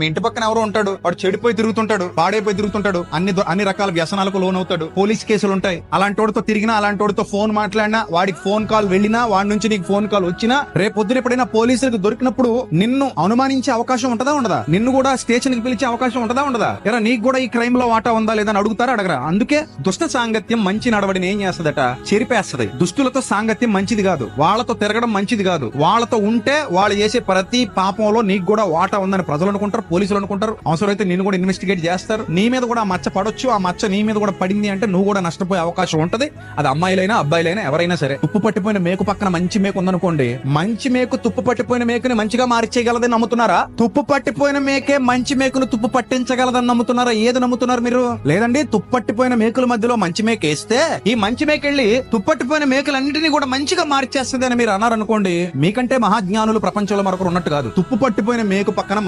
మీ ఇంటి పక్కన ఎవరో ఉంటాడు, వాడు చెడిపోయి తిరుగుతుంటాడు, పాడైపోయి తిరుగుతుంటాడు, అన్ని రకాల వ్యసనాలకు లోనవుతాడు, పోలీస్ కేసులు ఉంటాయి. అలాంటి వాడితో తిరిగినా, అలాంటి వాడితో ఫోన్ మాట్లాడినా, వాడికి ఫోన్ కాల్ వెళ్ళినా, వాడి నుంచి నీకు ఫోన్ కాల్ వచ్చినా, రేపు పొద్దున ఎప్పుడైనా పోలీసులకు దొరికినప్పుడు నిన్ను అనుమానించే అవకాశం ఉంటదా ఉండదా? నిన్ను కూడా స్టేషన్ కి పిలిచే అవకాశం ఉంటదా ఉండదా? ఎరా నీకు కూడా ఈ క్రైమ్ లో వాటా ఉందా లేదా అని అడుగుతారా అడగరా? అందుకే దుష్ట సాంగత్యం మంచి నడవడిని ఏం చేస్తదట, చెరిపేస్తది. దుష్టులతో సాంగత్యం మంచిది కాదు, వాళ్ళతో తిరగడం మంచిది కాదు. వాళ్ళతో ఉంటే వాళ్ళు చేసే ప్రతి పాపంలో నీకు కూడా వాటా ఉందని ప్రజలు అనుకుంటారు, పోలీసులు అనుకుంటారు. అవసరమైతే నిన్ను కూడా ఇన్వెస్టిగేట్ చేస్తారు. నీ మీద కూడా ఆ మచ్చ పడొచ్చు, ఆ మచ్చ నీ మీద కూడా పడింది అంటే నువ్వు కూడా నష్టపోయే అవకాశం ఉంటది. అది అమ్మాయిలైనా అబ్బాయిలైనా ఎవరైనా సరే. తుప్పు పట్టిపోయిన మేకు పక్కన మంచి మేకు ఉందనుకోండి, మంచి మేకు తుప్పు పట్టిపోయిన మేకుని మంచిగా మార్చేయగలదని నమ్ముతున్నారా? తుప్పు పట్టిపోయిన మేకే మంచి మేకును తుప్పు పట్టించగలదని నమ్ముతున్నారా? ఏది నమ్ముతున్నారు మీరు? లేదండి, తుప్పు పట్టిపోయిన మేకుల మధ్యలో మంచి మేక వేస్తే ఈ మంచి మేకెళ్ళి తుప్పట్టిపోయిన మేకలన్నింటినీ కూడా మంచిగా మార్చేస్తుంది అని మీరు అన్నారనుకోండి, మీకంటే మహాజ్ఞానులు ప్రపంచంలో మరొకరు ఉన్నట్టు కాదు. తుప్పు పట్టిపోయిన మేకు పక్కన